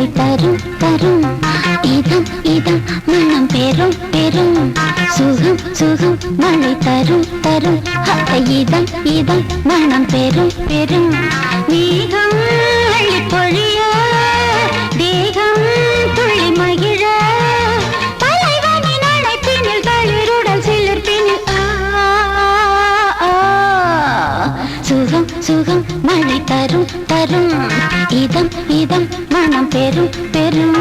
மழை தரும் தரும் இதம் இதம் மனம் பெரும் பெரும் சுகம் சுகம் மழை தரும் தரும் இதம் இதம் மனம் பெரும் பெரும் மேகம் அள்ளி பொழிய தேகம் துள்ளி மகிழ தலைவனின் அழைப்பினில் தளிருடல் சிலிர்ப்பினில் சுகம் சுகம் மழை தரும் தரும் இதம் இதம் மனம் பெரும் பெரும்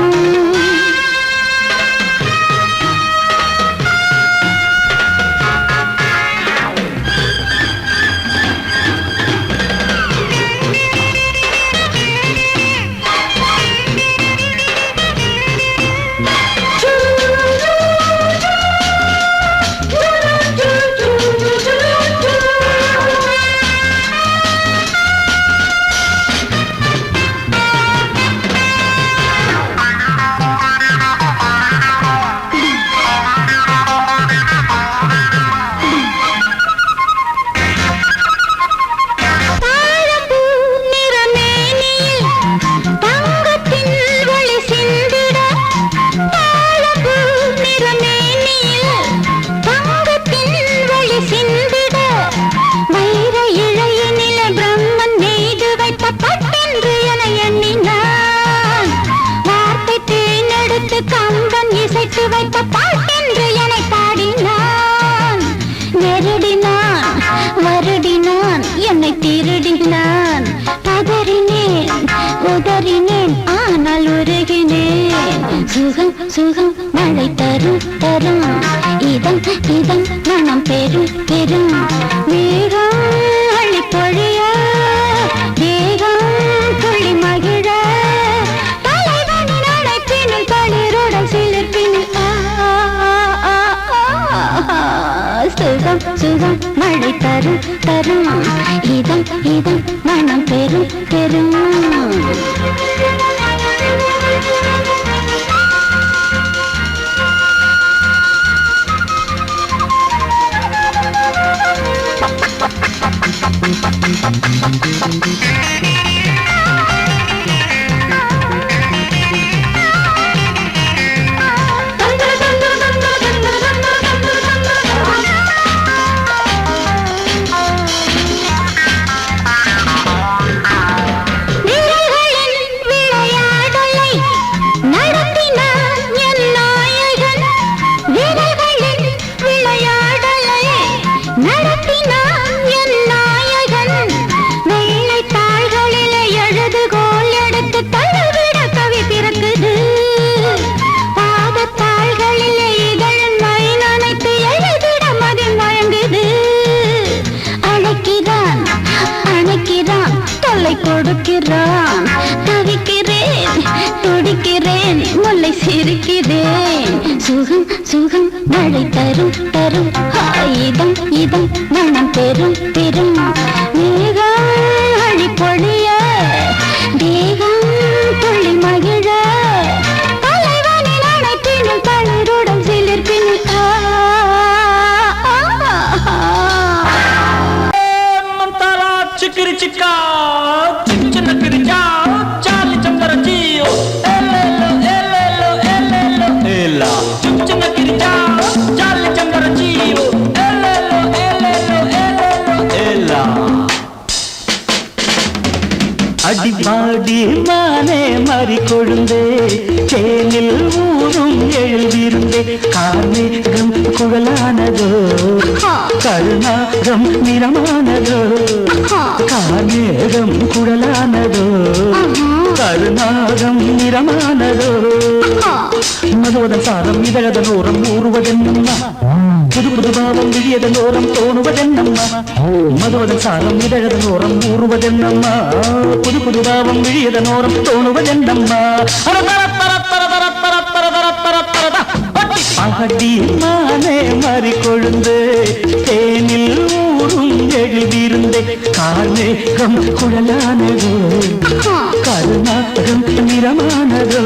வைத்த பாட்டென்று என்னை பாடினான் நெருடினான் வருடினான் என்னை திருடினான் பதறினேன் உதறினேன் ஆனால் உருகினேன் சுகம் சுகம் மழை தரும் தரும் இதம் இதம் மனம் பெரும் பெரும் மேகம் அள்ளி பொழிய தேகம் துள்ளி மகிழ தலைவனின் அழைப்பினில் தளிருடன் சிலிர்ப்பினில் சுகம் சுகம் மழை தரும் தரும் இதம் இதம் மனம் பெரும் பெரும் கொடுக்கிறான் தவிக்கிறேன் துடிக்கிறேன் முல்லை சிரிக்கிறேன் சுகம் சுகம் மழை தரும் தரும் இதம் இதம் மனம் பெரும் பெரும் மேகம் அழி பொழிய தேகம் துள்ளி மகிழ தலைவனின் அழைப்பினில் தளிருடன் சிலிர்ப்பினில் चिकरी चिका चिकन करी जाओ चाली चंदर जियो एलेलो एलेलो एलेलो एला चिकन करी जाओ चाली चंदर जियो एलेलो एलेलो एलेलो एला அடிபாடி மானே மறி கொழுந்தே தேனில் ஊரும் எழுதிருந்தே கார்மேகம் குழலானதோ கருணாகம் நிறமானதோ கார்மேகம் குழலானதோ கருணாகம் நிறமானதோ மதுவதன் சாரம் இதழதன் ஓரம் ஊறுவதென்னம்மா புது புது பாவம் விழியதன் ஓரம் தோணுவதென்னம்மா மதுவதன் சாரம் இதழதன் ஓரம் ஊறுவதென்னம்மா புது புது பாவம் விழியதன் ஓரம் தோணுவதென்னம்மா அடி மானே மறி கொழுந்து தேனில் ஊரும் எழுதியிருந்தே கார்மேகம் குழலானதோ கருணாகம் நிறமானதோ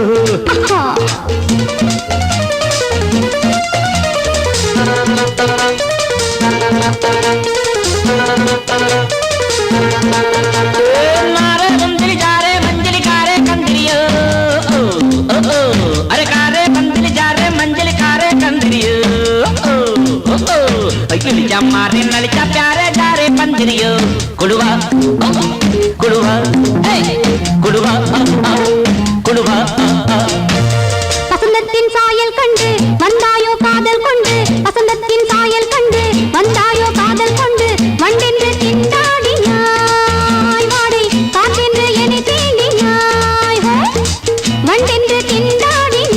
கிழிச்சா மாறி நலிச்சா प्यारे डारे पंजरियो कुड़वा कुड़वा कुड़वा कुड़वा வசந்தத்தின் சாயல் கண்டு வந்தாயோ காதல் கொண்டு வசந்தத்தின் சாயல் கண்டு வந்தாயோ காதல் கொண்டு வண்டென்று திண்டாடினாய் வாடை காற்றென்று என்னை தீண்டினாய் வண்டென்று திண்டாடினாய்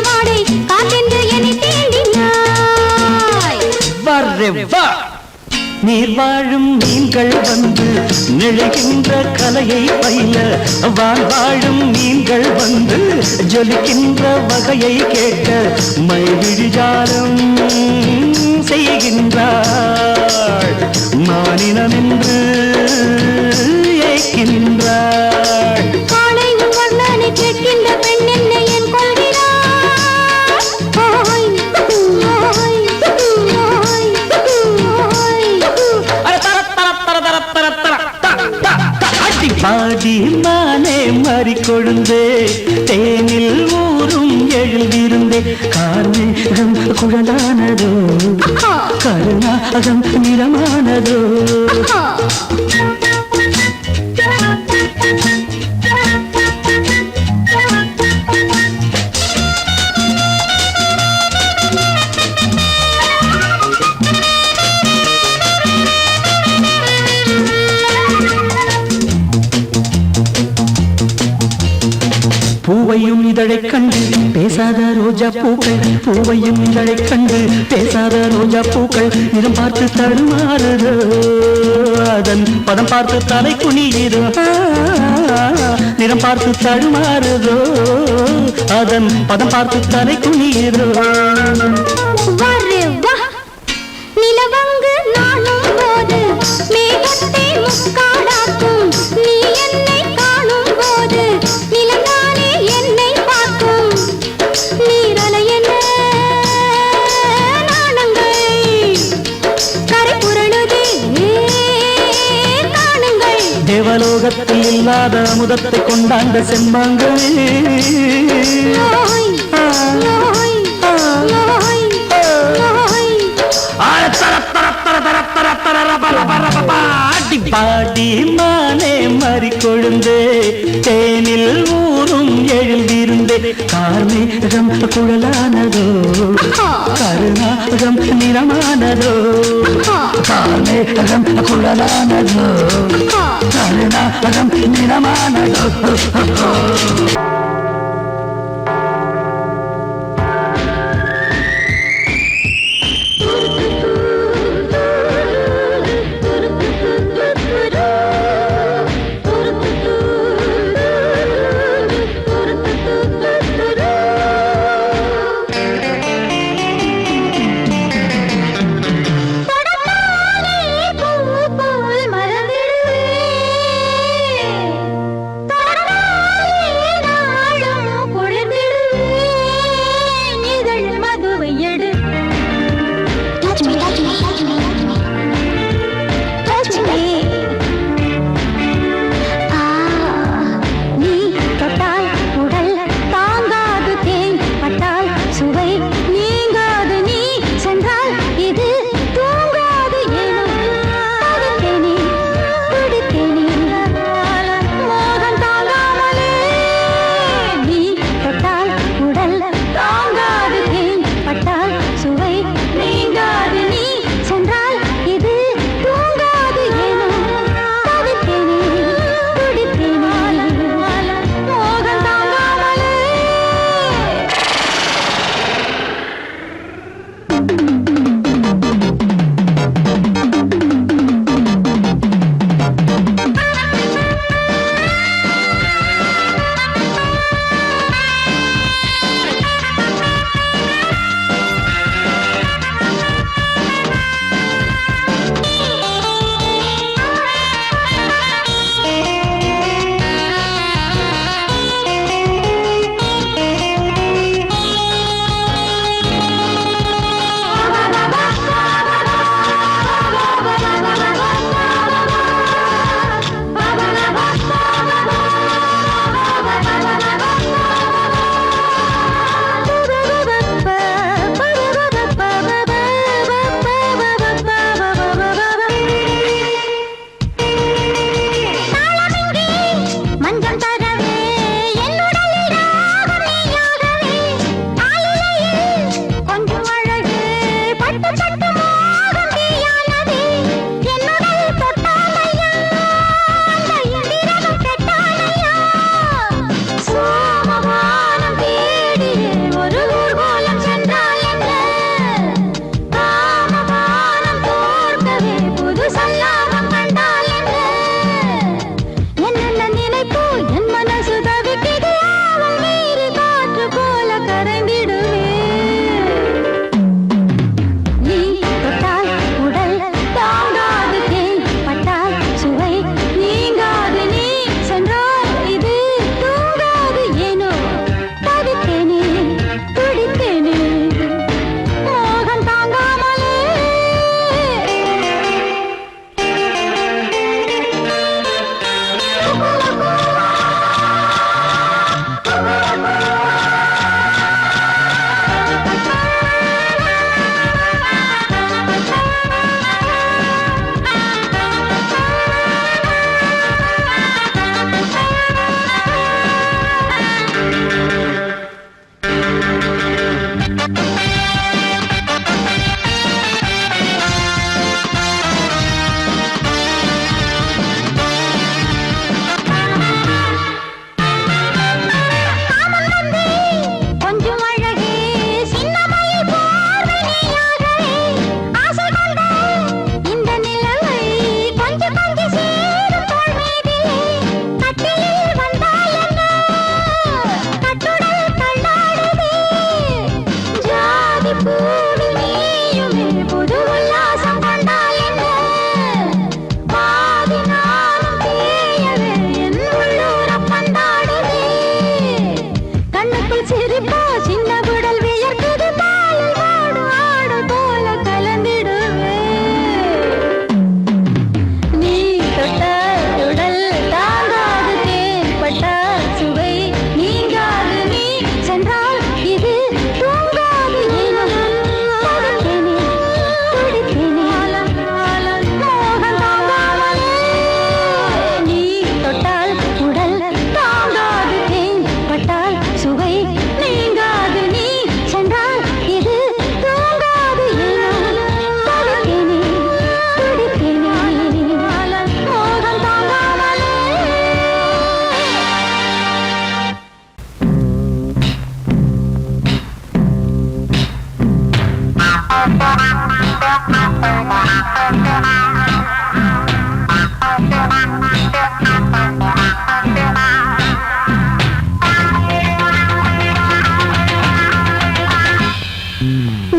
வாடை காற்றென்று என்னை தீண்டினாய் வரே வா நீர் வாழும் மீன்கள் வந்து நெழுகின்ற கலையை பயில வாழும் மீன்கள் வந்து ஜொலிக்கின்ற வகையை கேட்க மைவிழிஜாலம் செய்கின்றாள் மானினம் என்று ஏற்கின்றாள் காலை வர்ணனை கேட்கின்ற பெண் என்னை என் கொள்கிறாள் ஓய் ஓய் ஓய் பாடி மானே மாறிக்கொழுந்தே தேனில் ஊரும் எழுதிருந்தே கார்மேகம் குழலானதோ கருணாகம் நிறமானதோ பூவையும் இதழைக் கண்டு பேசாத ரோஜா பூக்கள் பூவையும் இதழைக் கண்டு பேசாத ரோஜா பூக்கள் நிறம் பார்த்து தடுமாறுதோ அதன் பதம் பார்த்து தலை குனியுதோ நிறம் பார்த்து தடுமாறுதோ அதன் பதம் பார்த்து தலை குனியுதோ நிலவங்கு நானும் போது மேகத்தை முக்காடாக்கும் நீ என்னை காணும் போது நிலங்கானே என்னை பார்க்கும் நீரலை என்ன நாணங்கள் கரை புரளுதே காணுங்கள் தேவலோகத்தில் இல்லாத அமுதத்தை கொண்டாண்ட செம்மாங்கள் பாடி மானே மாறிக்கொழுந்தே தேனில் ஊரும் எழுதிருந்தே கார்மேகம் குழலானதோ கருணாகம் நிறமானதோ கார்மேகம் குழலானதோ கருணாகம் நிறமானதோ மறந்திடுவே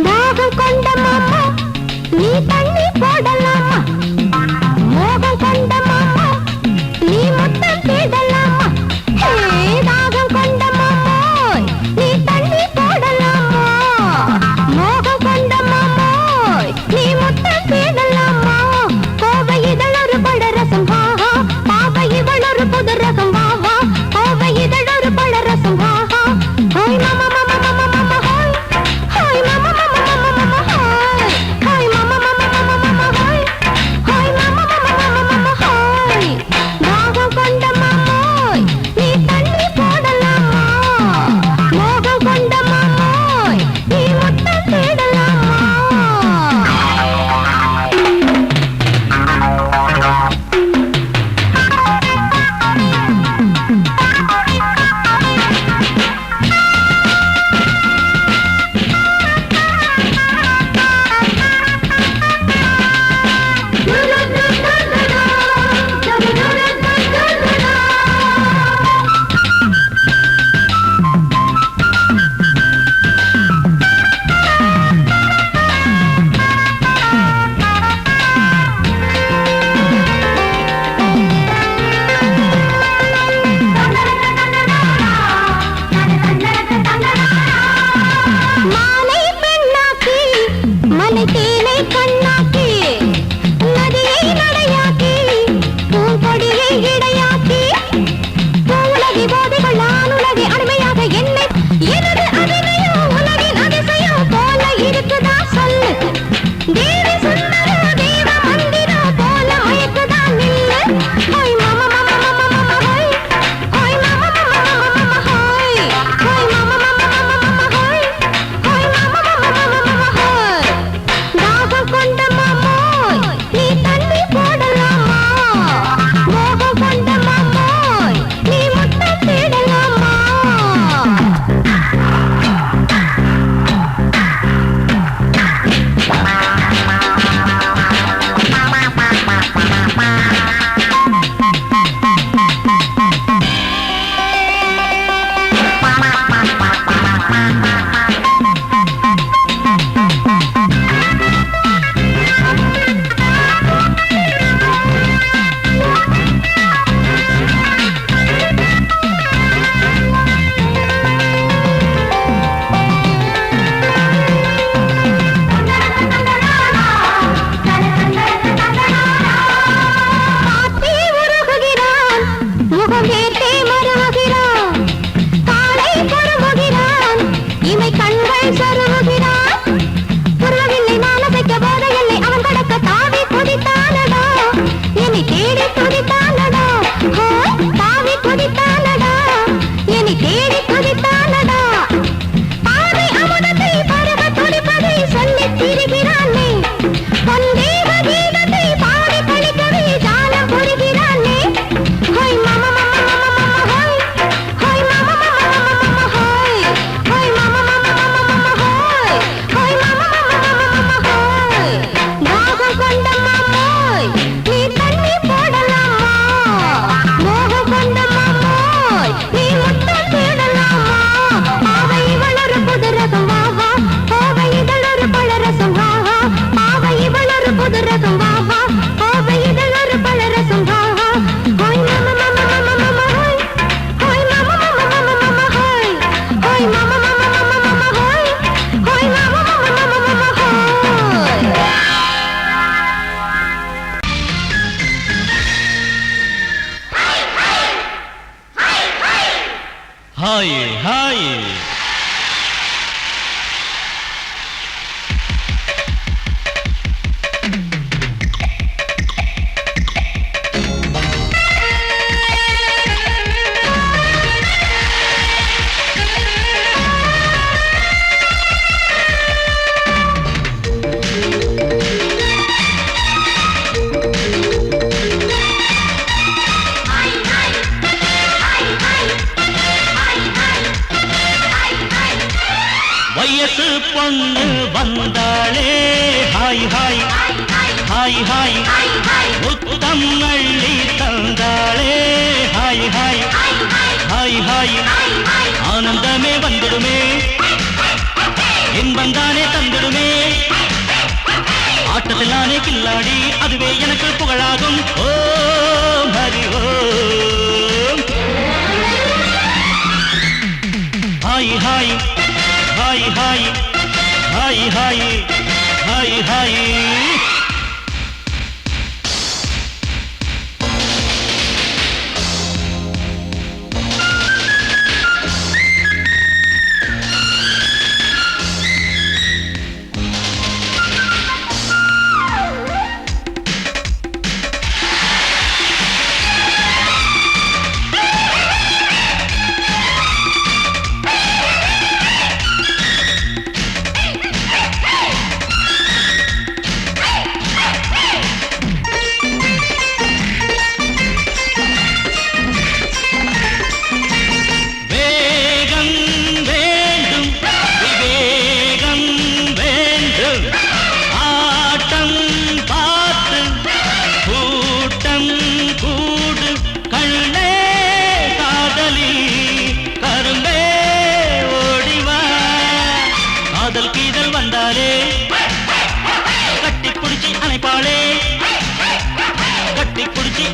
தாகம் கொண்ட மாமா நீ தண்ணி போடலாமா மோகம் கொண்ட மாமா நீ முத்தம் தேடலாமா தாகம் கொண்ட மாமோய் நீ தண்ணி போடலாமா மோகம் கொண்ட மாமோய் நீ முத்தம் தேடலாமா கோவை இதழொரு பழரசம் வாஹா பாவை இவளொரு புது ரகம் வாஹா கோவை இதழொரு பழரசம் வாஹா ஹோய் மாமா மாமா மாமா மாமா ஹோய் ஹோய் மாமா மாமா மாமா மாமா ஹோய் ஹோய் மாமா மாமா மாமா மாமா ஹோய் ஹோய் மாமா மாமா மாமா மாமா ஹோய் தாகம் கொண்ட மாமோய் நீ தண்ணி போடலாமா மோகம் கொண்ட மாமோய் நீ முத்தம் தேடலாமா மாலை பெண்ணாக்கி மலை தேனை கண்ணாக்கி நதியை நடையாக்கி பூங்கொடியை இடையாக்கி பூவுலகி போதைகள் ஆணுலகி அடிமையாக என்னை எனது அடிமையோ உலகின் அதிசயம் போல இருக்குதா சொல்லு தேவி சுந்தரோ தேவ மந்திரோ போல மயக்குதா நில்லு ஹோய் மாமா மாமா மாமா மாமா ஹோய் ஹோய் மாமா மாமா மாமா மாமா ஹோய் ஹோய் மாமா மாமா மாமா மாமா ஹோய் ஹோய் மாமா மாமா மாமா மாமா ஹோய் தாகம் கொண்ட மாமோய் நீ தண்ணி போடலாமா மோகம் கொண்ட மாமோய் நீ முத்தம் தேடலாமா பாத்தி உருகுகிறான் முகம் ஏற்றே மருவுகிறான் காலை பருவுகிறான் இமை கண்கள் சருவுகிறான் புருவவில்லை மானசைக்க போதையில்லை அவன் கடக்க தாவி குதித்தானடா என்னை தேடி துதித்தானடா தாவி குதித்தானடா என்னை தேடி துதித்தானடா பாதை அமுதத்தை பருவ துடிப்பதை சொல்லித் திரிகிறானே பொன்தேவ கீதத்தை பாடி கழிக்கவே ஜாலம் புரிகிறானே ஹோய் மாமா மாமா மாமா மாமா ஹோய் ஹோய் மாமா மாமா மாமா மாமா ஹோய் ஹோய் மாமா மாமா மாமா மாமா ஹோய் ஹோய் மாமா மாமா மாமா மாமா ஹோய் தாகம் கொண்ட மாமோய் நீ தண்ணி போடலாமா மோகம் கொண்ட மாமோய் நீ முத்தம் தேடலாமா பாவை இவளொரு புது ரகம் வாவா கோவை இதழொரு பழரசம் வாவா பாவை இவளொரு புது ரகம் வாவா கோவை இதழொரு பழரசம் வாவா ஹோய் மாமா மாமா மாமா மாமா ஹோய் ஹோய் மாமா மாமா மாமா மாமா ஹோய் ஹோய் மாமா மாமா மாமா மாமா ஹோய் ஹோய் மாமா மாமா மாமா மாமா ஹோய் ஹாய் ஹாய் ஹாய் ஹாய் ஹாய் ஹாய் ஹாய் ஹாய் வயசு பொண்ணு வந்தாளே ஹாய் ஹாய் ஹாய் ஹாய் முத்தம் அள்ளி தந்தாளே ஹாய் ஹாய் ஹாய் ஹாய் ஆனந்தமே வந்துடுமே இன்பந்தானே தந்திடுமே ஆட்டத்தில் நானே கில்லாடி அதுவே எனக்கு புகழாகும் ஓ ஹரி ஓம் ஹாய் ஹாய் ஹாய் ஹாய் ஹாய் ஹாய் ஹாய் ஹாய்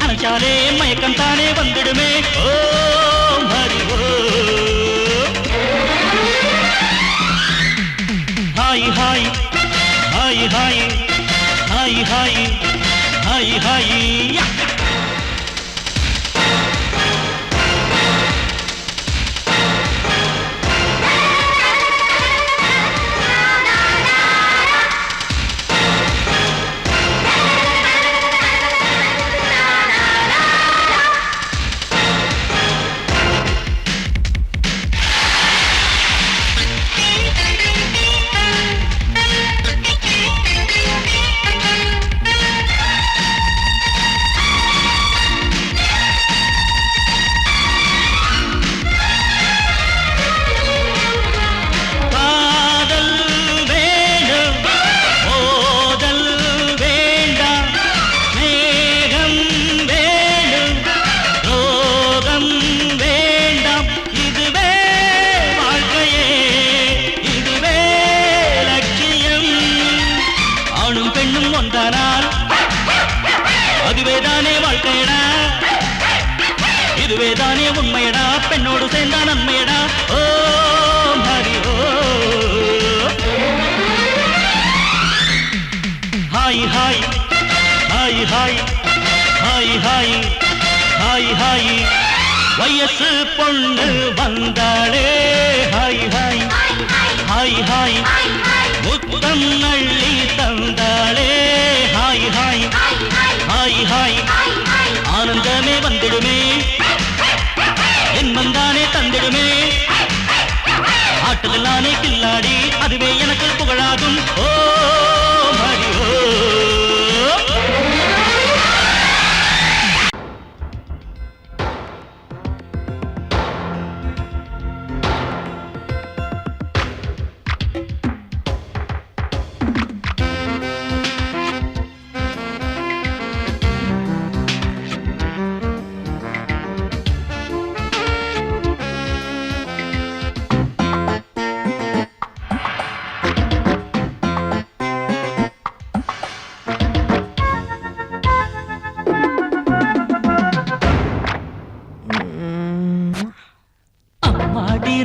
அணைச்சாலே மயக்கம் தானே வந்துடுமே ஓ ஹரி ஓம் ஹாய் ஹாய் ஹாய் ஹாய் ஹாய் ஹாய் ஹாய் ஹாய் அதுவேதானே வாழ்க்கையடா இதுவேதானே உண்மையடா பெண்ணோடு சேர்ந்தா நன்மையடா ஓ ஹரி ஓ ஹாய் ஹாய் ஹாய் ஹாய் ஹாய் ஹாய் ஹாய் ஹாய் வயசு பொண்ணு வந்தாளே ஹாய் ஹாய் ஹாய் ஹாய் முத்தம் அள்ளி தந்தாளே ஹாய் ஹாய் ஹாய் ஹாய் ஆனந்தமே வந்துடுமே என்மந்தானே தந்திடுமே ஆட்டத்தில் நானே கில்லாடி அதுவே எனக்கு புகழாகும் ஓ ஹரி ஓ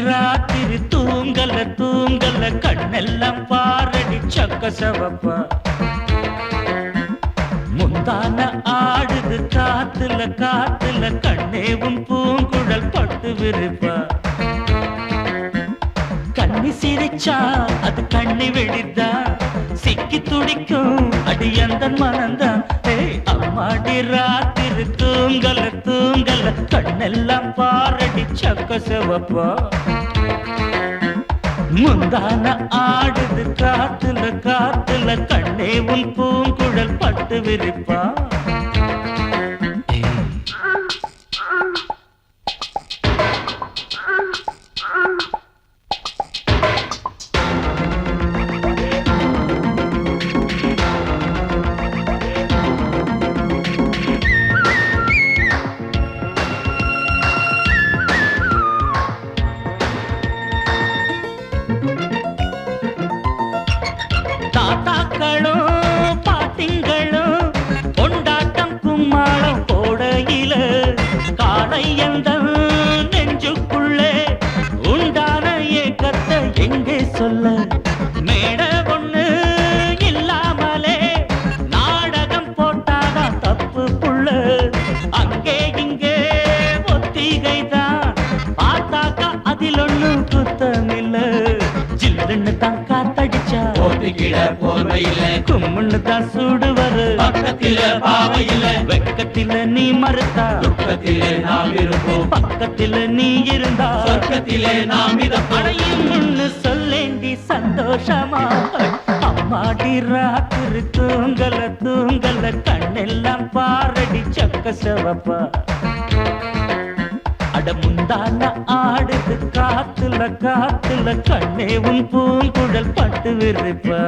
ராத்திரி தூங்கல தூங்கல கண்ணெல்லாம் பாரடி சக்க சவப்பா முந்தான ஆடுது காத்துல காத்துல கண்ணேவும் பூங்குழல் பட்டு விருப்பா கண்ணி சிரிச்சா அது கண்ணி வெடிதா சிக்கி துடிக்கும் அடி அந்த மனந்தான் அம்மாடி ராத்திரி தூங்கல தூங்கல கண்ணெல்லாம் பாரடி சக்க சிவப்பா முந்தான ஆடுது காத்துல காத்துல கண்ணே உன் பூங்குழல் பட்டு விரிப்பா நெஞ்சுக்குள்ளே உண்டான ஏக்கத்தை எங்கே சொல்ல மேட ஒண்ணு இல்லாமலே நாடகம் போட்டாதான் தப்பு புள்ள அங்கே இங்கே ஒத்திகைதான் பார்த்தாக்கா அதில் ஒண்ணு குத்தமில்ல ஜில்லுன்னு தான் காத்தடிச்சா போர்வையில கும்முன்னு தான் சூடு வரு பக்கத்தில பாவையில வெக்கத்தில நீ மறுத்தா துக்கத்திலே நாம் இருப்போம் பக்கத்தில நீ இருந்தா சொர்க்கத்திலே நாம் மிதப்போம் அடையும்னு சொல்லேண்டி சந்தோஷமா அம்மாடி ராத்திரி தூங்கல தூங்கல கண்ணெல்லாம் பாரடி சக்க செவப்பா அட முந்தான ஆடுது காத்துல காத்துல கண்ணே உன் பூங்குழல் பட்டு விரிப்பா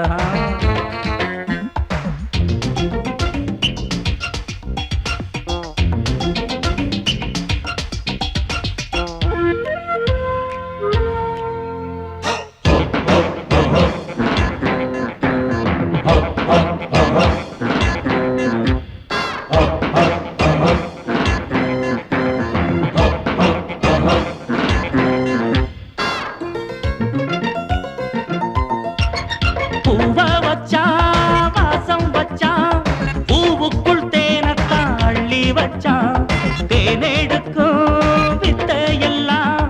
பூவ வச்சான் வாசம் வச்சான் பூவுக்குள் தேனத்தான் அள்ளி வச்சான் தேனெடுக்கும் வித்தையெல்லாம்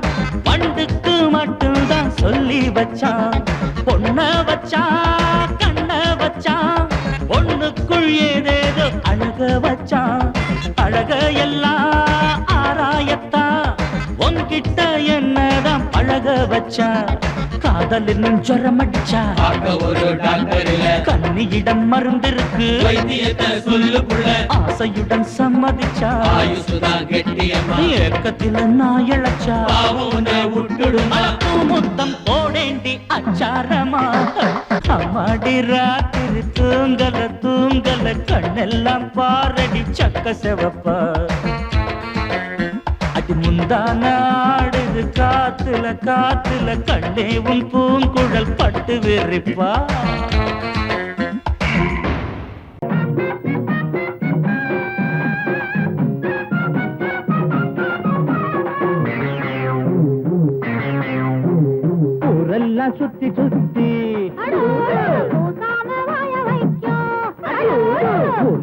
வண்டுக்கு மட்டும்தான் சொல்லி வச்சான் பொண்ண வச்சான் கண்ண வச்சான் பொண்ணுக்குள் ஏதேதோ அழக வச்சான் அழக எல்லாம் ஆராயத்தான் உன்கிட்ட என்னதான் பழக வச்சான் காதல் என்னும் ஜரம் அடிச்சா பார்க்க ஒரு டாக்டர் இல்ல கண்ணியிடம் மருந்திருக்கு வைத்தியத்தை சொல்லு புள்ள ஆசையுடன் சம்மதிச்சா ஆயுசுதான் கெட்டியம்மா ஏக்கத்தில நான் இழைச்சா பாவம் உன்னை விட்டுடுமா முத்தம் போடேண்டி அச்சாரமா அம்மாடி ராத்திரி தூங்கல தூங்கல கண்ணெல்லாம் பாரடி சக்க செவப்பா அடி முந்தான ஆடுது காத்துல காத்துல கண்ணே உன் பூங்குழல் பட்டு விரிப்பா ஊரெல்லாம் சுத்தி சுத்தி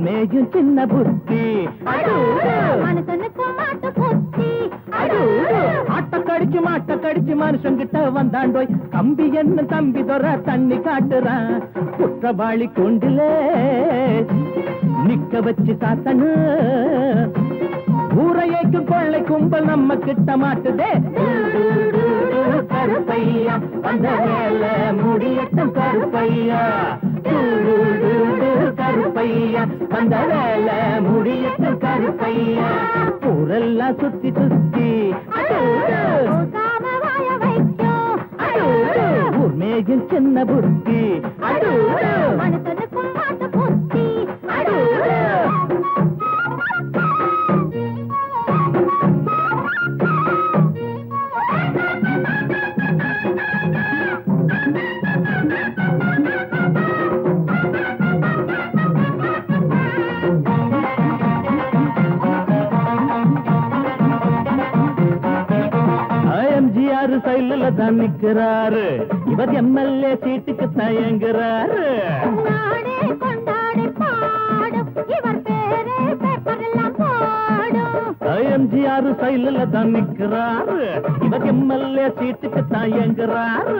மேயும் சின்ன புத்தி ஆட்ட கடிச்சு மனுஷங்கிட்ட வந்தாண்டோய் கம்பி என்ன தம்பி தொற தண்ணி காட்டுறான் குற்றவாளி கொண்டிலே நிக்க வச்சு சாத்தனு ஊரையைக்கும் கொள்ளை கும்பல் நம்ம கிட்ட மாட்டுதே கருப்பையா வந்த வேலை முடியட்டும் கருப்பையா கருப்பையா வந்த வேலை முடியட்டும் கருப்பையா ஊரெல்லாம் சுத்தி சுத்தி ஊர் மேயும் சின்ன புத்தி எம்ஜிஆர் சைடுல தான் நிக்கிறாரு இவர் எம்எல்ஏ சீட்டுக்கு தயங்குறாரு எம்ஜிஆர் சைடுல தான் நிக்கிறாரு இவர் எம்எல்ஏ சீட்டுக்கு தயங்குறாரு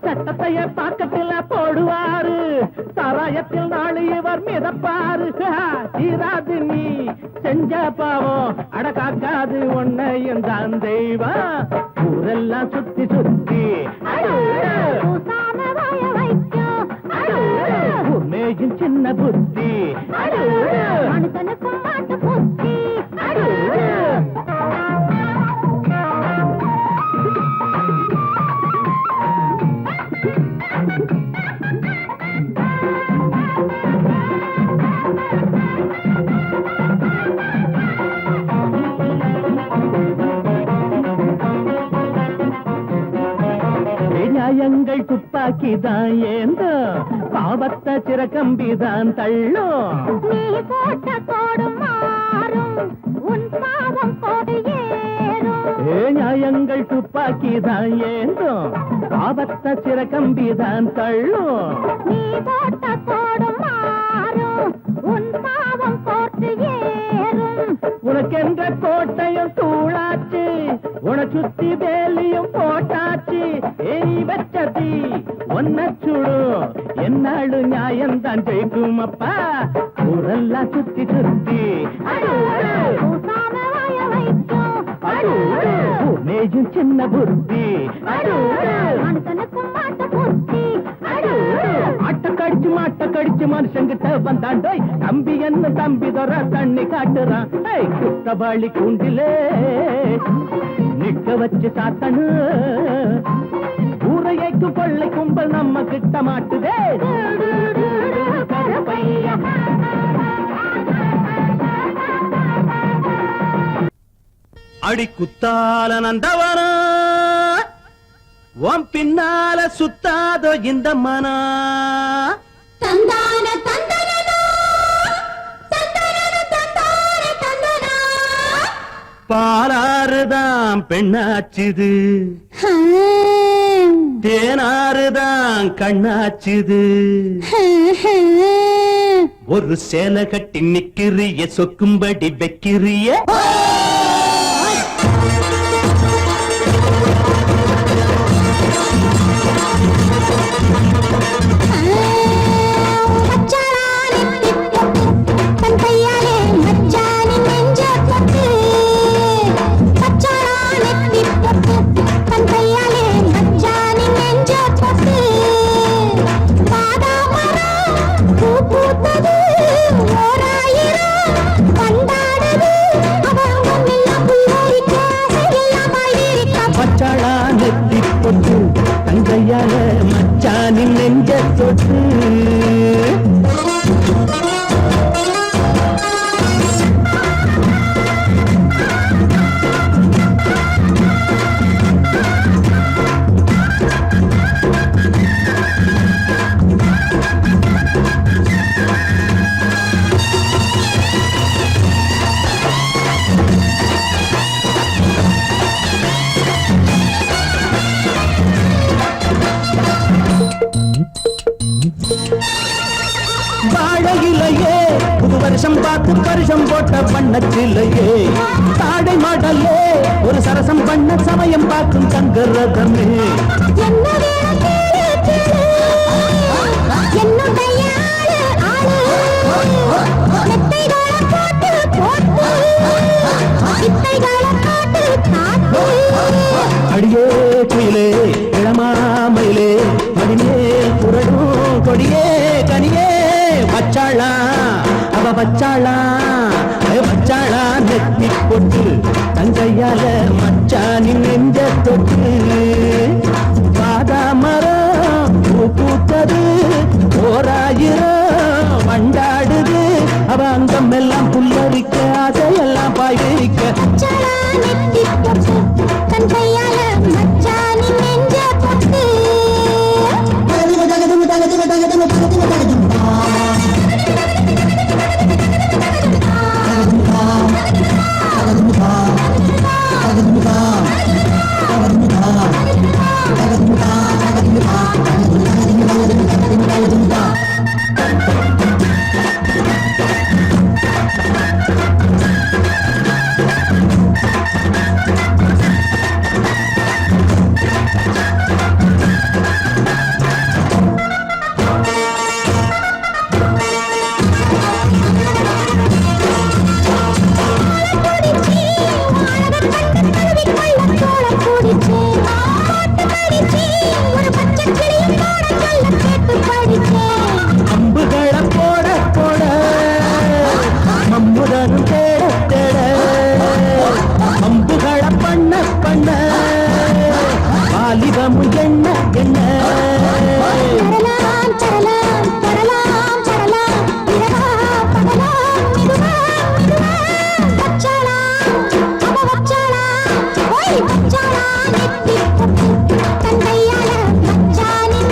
சட்டத்தைய பாக்கத்துல போடுவாரு சாராயத்தில் நாளை இவர் மிதப்பாரு தீராது நீ செஞ்ச பாவம் அடக்காக்காது உன்னையும் தான் தெய்வம் ஊரெல்லாம் சுத்தி சுத்தி மேயும் சின்ன புத்தி நியாயங்கள் துப்பாக்கிதான் ஏந்தோ பாவத்தை சிறகம்பிதான் தள்ளும் நீ போட்ட கோடு மாறும் உன் பாவம் கோடு ஏறும் நியாயங்கள் துப்பாக்கிதான் ஏந்தோ பாவத்தை சிறகம்பிதான் தள்ளும் நீ போட்ட கோடு மாறும் உன் பாவம் கோட்டு ஏறும் உனக்கென்ற கோட்டையும் தூளாச்சு உன சுத்தி வேலியும் போட்டாச்சு நீ வச்சதி ஒன்ன சுடு என்னாடு நியாயம்தான் ஜெயிக்கும் அப்பா ஊரெல்லாம் சுத்தி சுத்தி பூசாம வாய வைக்கும் மேஜும் சின்ன புத்தி மனுஷனுக்கும் மாட்ட புத்தி மாட்ட கடிச்சு மனுஷங்கிட்ட வந்தாண்டோய் தம்பி என்ன தம்பி தர தண்ணி காட்டுறான் குத்தவாளி கூண்டிலே நிக்க வச்சு சாத்தனு ஊரையைக்கு கொள்ளை கும்பல் நம்ம கிட்ட மாட்டுதே அடி குத்தால நந்தவனா உன் பின்னால சுத்தாதோ இந்த மனா தந்தான தந்தனனா தந்தனன தந்தான தந்தனா பாலாறுதான் பெண்ணாச்சுது தேனாறுதான் கண்ணாச்சுது ஒரு சேலை கட்டி நிக்கிறிய சொக்கும்படி வைக்கிறிய தங்கையால மச்சானின் நெஞ்ச தொட்டு வாழையிலையே புது வருஷம் பார்த்து வருஷம் போட்ட பண்ணச்சிலையே தாடை மாடல்லே ஒரு சரசம் பண்ண சமயம் பார்க்கும் சங்கரதமே அடியே குயிலே இளமாமயிலே மடிமேல் புரடும் கொடியே கனியே வச்சாளா அவ வச்சாளா வச்சாளா நெத்தி போட்டு தங்கையால மச்சானின் நெஞ்ச தொட்டு பாதா மரம் பூத்தது ஓராயிரம் வண்டாடுது அவ அங்கம் எல்லாம் புல்லரிக்க அதையெல்லாம் பாய்விக்க அம்புகளை போட போட மம்முதனும் தேட தேட அம்புகளை பண்ண பண்ண வாலிபமும் எண்ண எண்ண தந்தையால மச்சானின்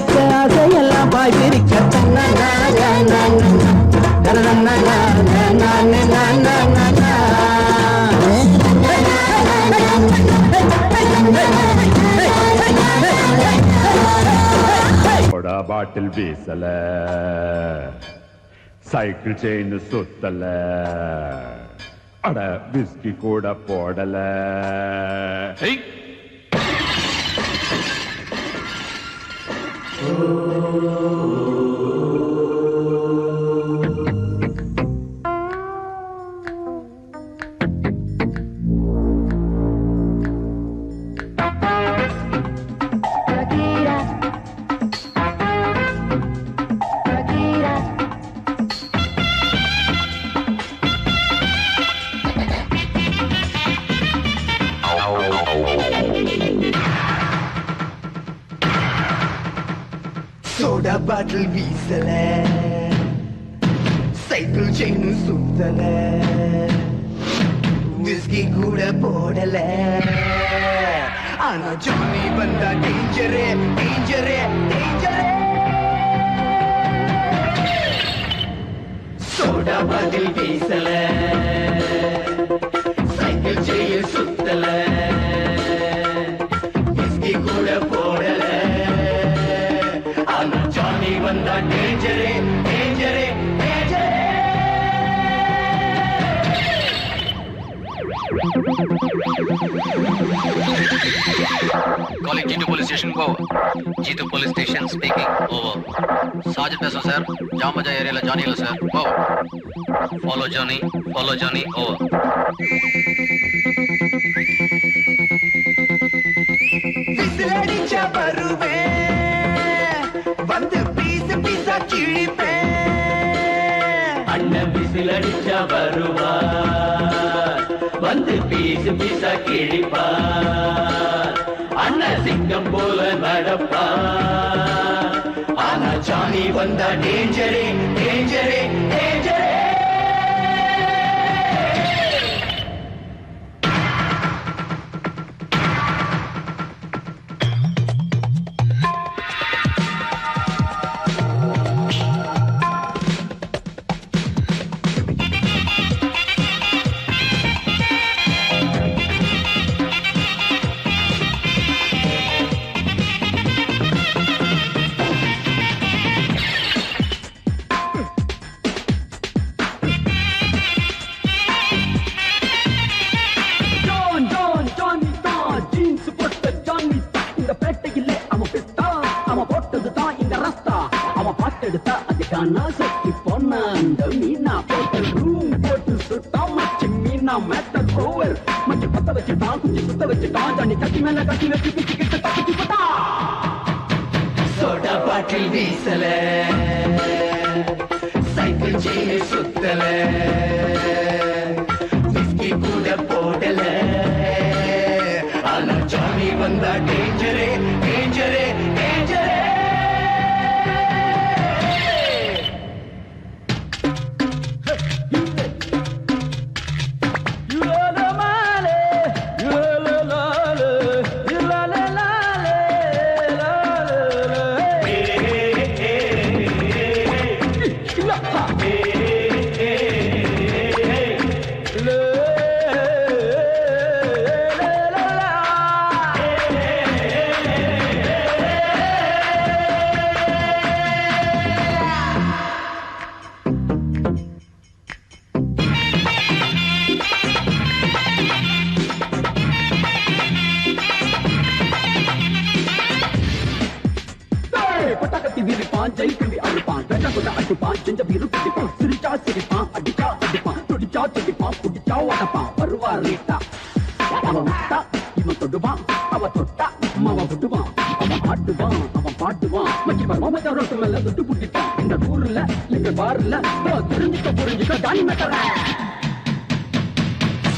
சிரிக்க ஆசையெல்லாம் பாய் பிரிக்க பாட்டில் வீசல சைக்கிள் செயின் சுத்தல அட விஸ்கி கூட போடல சோடா பாட்டில் வீசல சைக்கிள் செயின் சுத்தல விஸ்கி கூட போடல ஆனா ஜானி வந்தா டேஞ்சரே டேஞ்சரே டேஞ்சரே சோடா பாட்டில் வீசல சைக்கிள் செயின் சுத்தல விஸ்கி கூட போடல Johnny வந்தா டேஞ்சரே டேஞ்சரே டேஞ்சரே Calling G2 police station, over. G2 police station speaking, over. Sergeant Peso sir, Jamaja area la Johnny sir, over. Follow Johnny, over. விசிலடிச்சா வருவேன் வந்து பீசு பீசா கிழிப்பேன் அண்ணன் விசிலடிச்சா வருவார் வந்து பீசு பீசா கிழிப்பார் அண்ணன் சிங்கம் போல நடப்பார் ஆனா ஜானி வந்தா டேஞ்சரே டேஞ்சரே டேஞ்சரே சோடா பாட்டில் வீசல சைக்கிள் செயின் சுத்தல விஸ்கி கூட போடல ஆனா ஜானி வந்தா டேஞ்சரே டேஞ்சரே டேஞ்சரே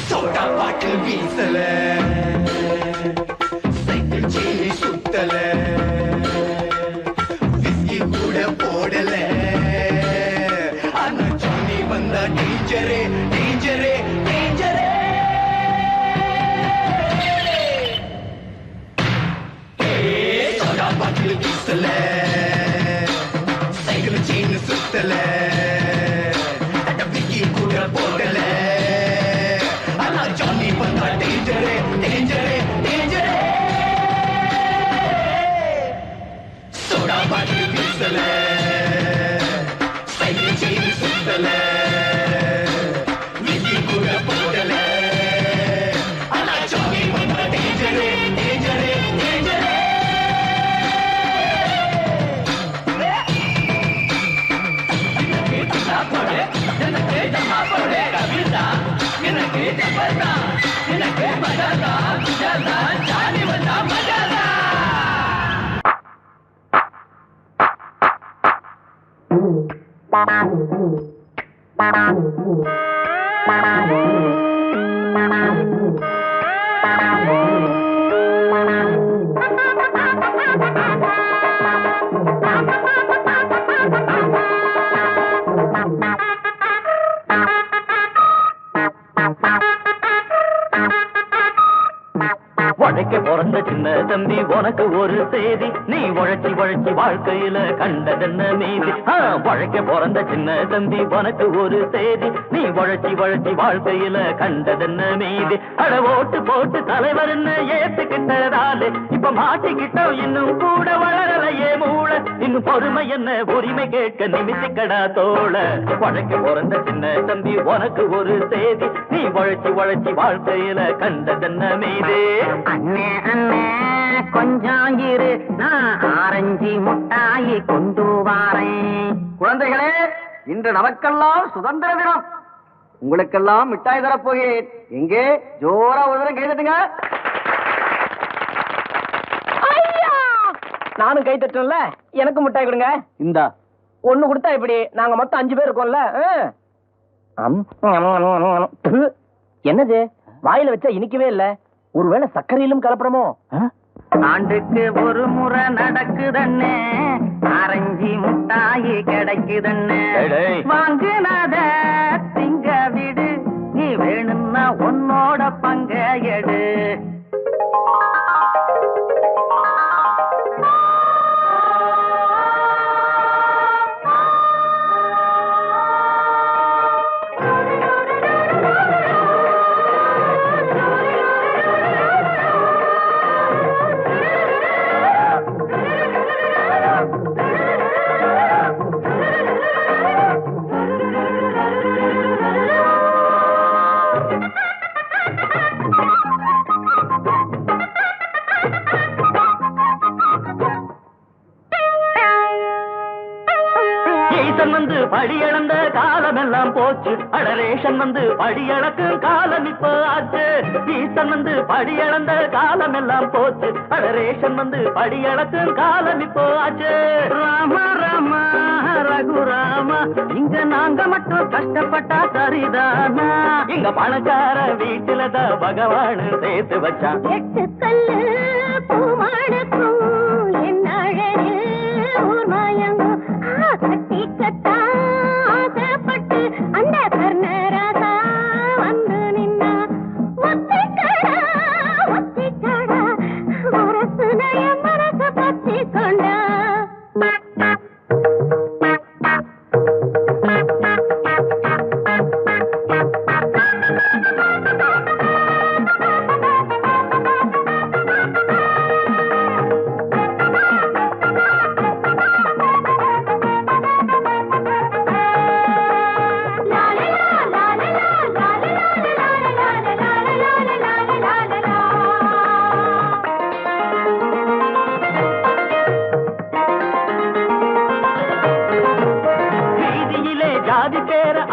சோடா பாட்டில் வீசல சைக்கிள் செயின் சுத்தல விஸ்கி கூட போடல ஆனா ஜானி வந்தா டேஞ்சரே டேஞ்சரே டேஞ்சரே சோடா பாட்டில் வீசல உழைக்க பிறந்த சின்ன தம்பி உனக்கு ஒரு செய்தி, நீ உழைச்சி உழைச்சி வாழ்க்கையில கண்டதென்ன மீதி. உழைக்க பிறந்த சின்ன தம்பி உனக்கு ஒரு செய்தி, நீ உழைச்சி உழைச்சி வாழ்க்கையில கண்டதென்ன மீதி. அட ஓட்டு போட்டு தலைவர்னு ஏத்துக்கிட்டதாலே இப்ப மாட்டிக்கிட்டோம், இன்னும் கூட வளரலையே மூளை. இன்னும் பொறுமை என்ன உரிமை கேட்க நிமித்திக்கடா தோள. உழைக்க பிறந்த சின்ன தம்பி உனக்கு ஒரு செய்தி, நீ உழைச்சி உழைச்சி வாழ்க்கையில கண்டதென்ன மீதி. அண்ணே அண்ணே கொஞ்சம் இரு, நான் ஆரஞ்சு முட்டாயி கொண்டு வாரேன். குழந்தைகளே, இன்று நமக்கெல்லாம் சுதந்திர தினம். உங்களுக்கெல்லாம் மிட்டாய் தரப்போகிறேன். எங்கே ஜோரா ஒரு தரம் கைதட்டுங்க. நானும் கை தட்டல, எனக்கு மிட்டாய் கொடுங்க. இந்தா ஒண்ணு கொடுத்தா இப்படி நாங்க மொத்தம் 5 பேர் இருக்கோம்ல. என்னது வாயில வச்சா இனிக்கவே இல்ல, ஒருவேளை சர்க்கரையிலும் கலப்படமோ? ஆண்டுக்கு ஒரு முறை நடக்குதண்ணே, ஆரஞ்சு முட்டாயி கிடைக்குதண்ணே. வாங்குனத திங்க விடு, நீ வேணும்னா உன்னோட பங்க எடு. வந்து படியளந்த காலம் எல்லாம் போச்சு, அடரேஷன் வந்து படியளக்கும் காலம் இப்போ ஆச்சு. ஈசன் வந்து படியளந்த காலம் எல்லாம் போச்சு, அடரேஷன் வந்து படியளக்கும் காலம் இப்போ ஆச்சு. ராம ராம ரகுராமா, இங்க நாங்க மட்டும் கஷ்டப்பட்டா சரிதானா? இங்க பணக்கார வீட்டுலதான் பகவான் சேர்த்து வச்சான். 8 கல்லு பூமாடக்கும் என் அழகு ஊர் மாயங்கோ கட்டி கட்டா ஆசைப்பட்டு அந்த கர்ணராசா வந்து நின்னா. ஒத்திக்கடா ஒத்திக்கடா மனசு நய மனசு பத்தி கொண்டா.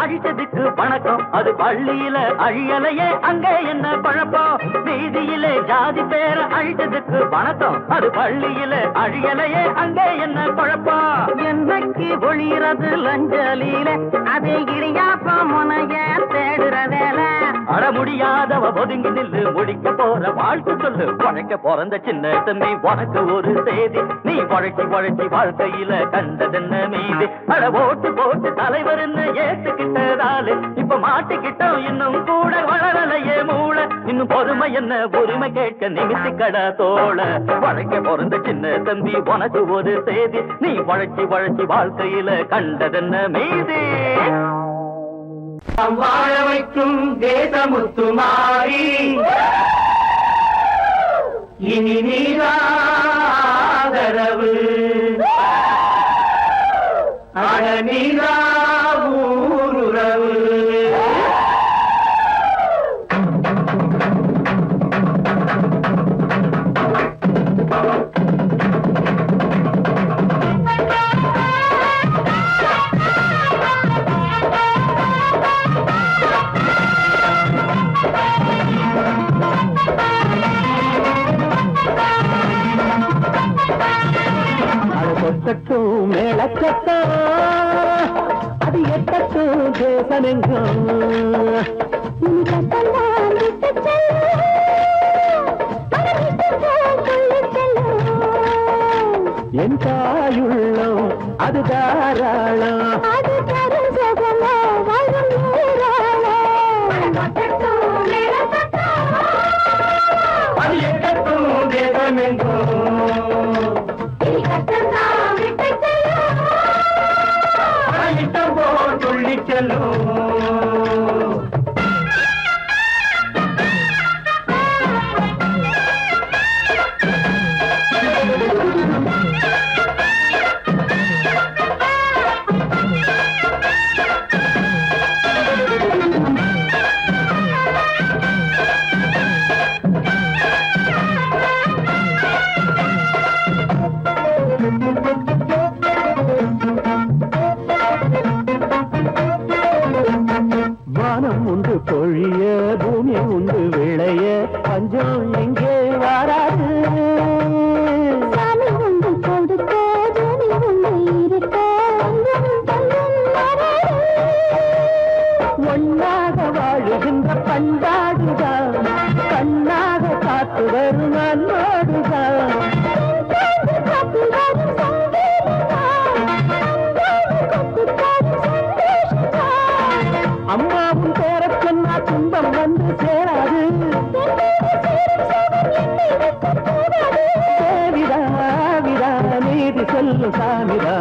அழிச்சதுக்கு வணக்கம், அது பள்ளியில அழியலையே அங்கே என்ன குழப்பம். வீதியிலே ஜாதி பேர அழிச்சதுக்கு வணக்கம், அது பள்ளியில அழியலையே அங்கே என்ன குழப்பம். என்னைக்கு ஒளிறது லஞ்சலியில அதே இடியாப்ப முனைய தேடுற வேலை. அட முடியாதவ ஒதுங்கி நில்லு, முடிக்க போற வாழ்க்கை சொல்லு. உழைக்க பிறந்த சின்ன தம்பி உனக்கு ஒரு செய்தி, நீ உழைச்சி உழைச்சி வாழ்க்கையில கண்டதென்ன மீது. அட ஓட்டு போட்டு தலைவர்னு ஏத்துக்கிட்டதாலே இப்ப மாட்டிக்கிட்டோம், இன்னும் கூட வளரலையே மூளை. இன்னும் பொறுமை என்ன உரிமை கேட்க நிமித்திக்கடா தோள. உழைக்க பிறந்த சின்ன தம்பி உனக்கு ஒரு செய்தி, நீ உழைச்சி உழைச்சி வாழ்க்கையில கண்டதென்ன மீது. வாழ வைக்கும் தேசமுத்துமாரி, இனி நீராதரவு அட நீரா ஊருறவு. கொட்டட்டும் மேளச்சத்தம் அது எட்டட்டும் தேசமெங்கும் இனி கட்டந்தான் விட்டு செல்லும் என் தாயுள்ளம் அது தாராளம் அது தரும் சுகமோ வரும் ஊராளோ அது எட்டட்டும் தேசமெங்கும் இனி கட்டந்தான் விட்டு செல்லும் இட்டம் போல் துள்ளி செல்லும் வானம் உண்டு பொழிய பூமி உண்டு விளைய பஞ்சம் எங்கே வாராது சாமி உண்டு கொடுக்க பூமி உண்டு இருக்க அங்கும் தங்கும் வராது ஒன்னாக வாழுகின்ற பண்பாடுதான் கண்ணாக காத்து வரும் அன்போடுதான் காத்து வரும் சங்கீதம்தான் கொத்து தரும் சந்தோஷம்தான் அம்மாவும் பேரச் சொன்னா துன்பம் வந்து சேராது தேவிதா நீதி சொல்லும் சாமிதா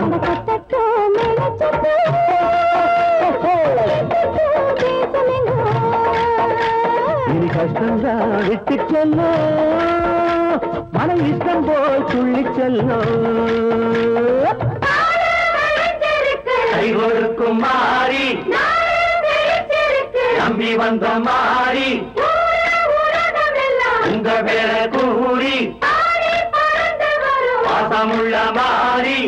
இனி கஷ்டம்தான் விட்டு செல்லும் மன இஷ்டம் போல் துள்ளி செல்லும் கை கொடுக்கும் மாறி நம்பி வந்த மாறி உங்க பேர கூறி பாசமுள்ள மாறி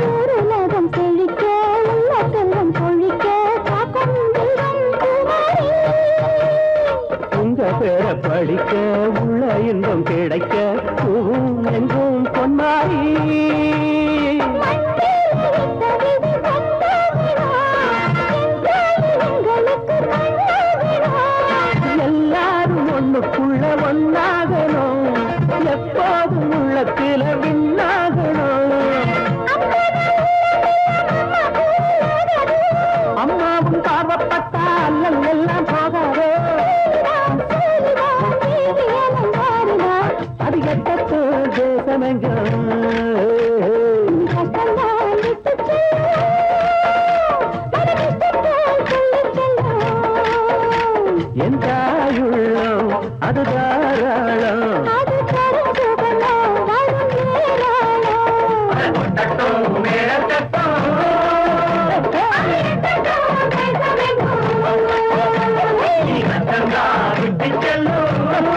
ஊருலகம் செழிக்க உள்ள செல்வம் பொழிக்க காக்கும் தெய்வம் குமாரி உங்க பேர படிக்க உள்ள இன்பம் கிடைக்க பூவும் எங்கும் பொன்மாரி எல்லாரும் ஒண்ணுக்குள்ள ஒன்னாகணும் எப்போதும் உள்ளத்தில விண்ணாகணும் அம்மாவும் பார்வப்பட்டா அல்லல் எல்லாம் போகாதோ அது எட்டத்து தேசமெங்கும் என் தாயுள்ளம் அது தாராளம் கொட்டட்டும் மேலத்தட்டும் நீ கட்டங்கா விட்டு செல்லும்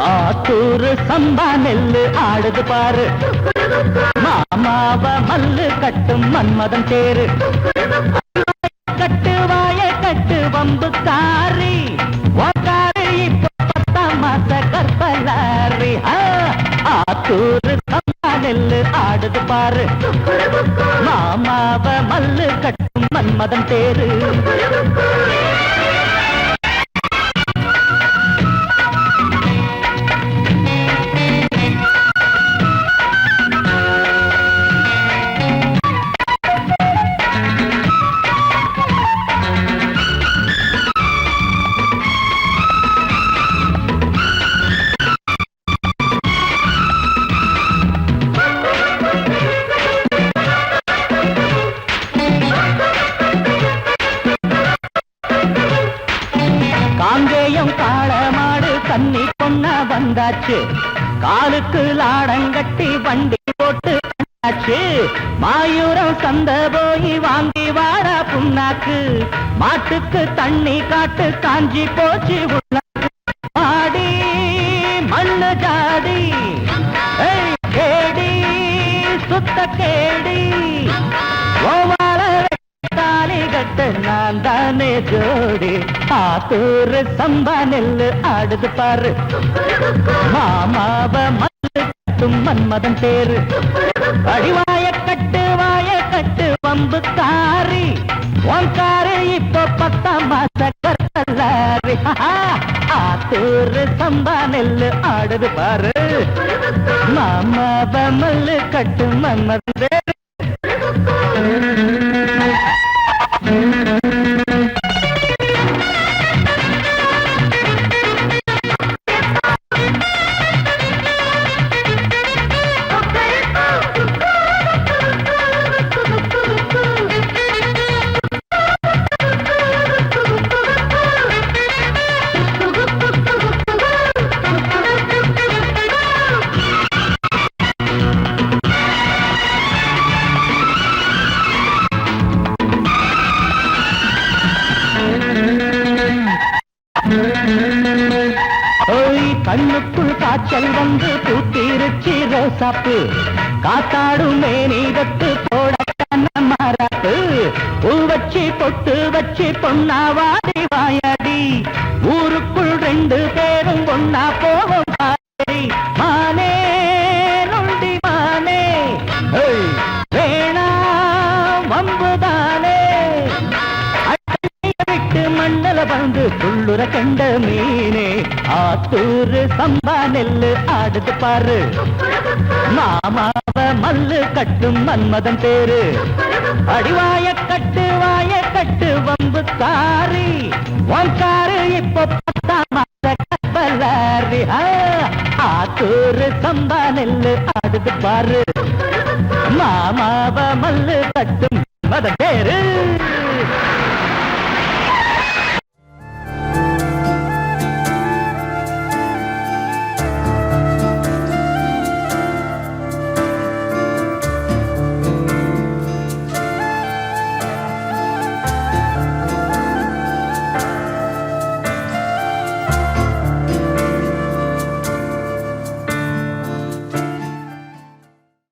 ஆத்தூரு சம்பா நெல்லு ஆடுது பாரு மாமாவ மல்லு கட்டும் மன்மதன் தேரு கட்டு வாய கட்டு வம்புக்காரி உக்காரு இப்ப 10 மாச கற்பலாரி ஆத்தூரு சம்பா நெல்லு ஆடுது பாரு மாமாவ மல்லு கட்டும் மன்மதன் தேரு வந்தாச்சு காலுக்கு லாடங்கட்டி வண்டி போட்டு ஆச்சு மாயூரம் சந்த போய் வாங்கி வார புண்ணாக்கு மாட்டுக்கு தண்ணி காட்டு காஞ்சி போச்சு ஆடி மண்ணு ஜாடி கேடி சுத்த கேடி தாலி கட்டு நான் தானே ஜோடி ஆத்தூர் சம்பா நெல்லு ஆடுது பாரு மாமாவ மல்லு கட்டும் மன்மதன் பேரு அடிவாய கட்டு வம்பு காரி உன்காரு இப்போ 10ஆம் மாச கத்தல்லாரி ஆத்தூர் சம்பா நெல்லு ஆடுது பாரு மாமாவ மல்லு கட்டும் மன்மதன் பேரு கண்ணுக்குள் காய்ச்சல் வந்து பூத்திருச்சி ரோசாப்பு காத்தாடும் மேனீதத்து போட மாறாப்பு பூ வச்சு பொட்டு வச்சு பொன்னாவாடி வாயாடி ஊருக்குள் 2 பேரும் ஒன்னா போவோம் மானே நொண்டி மானே வேணா வம்புதானே விட்டு மண்ணல வந்து துள்ளுற கண்ட மீனே ஆத்தூர் சம்பா நெல்லு ஆடுது பாரு மாமாவ மல்லு கட்டும் மன்மதன் பேரு அடிவாய கட்டு வம்பு காரி உன்காரு இப்போ 10ஆம் மாச கப்பலாரி ஆத்தூர் சம்பா நெல்லு ஆடுது பாரு மாமாவ மல்லு கட்டு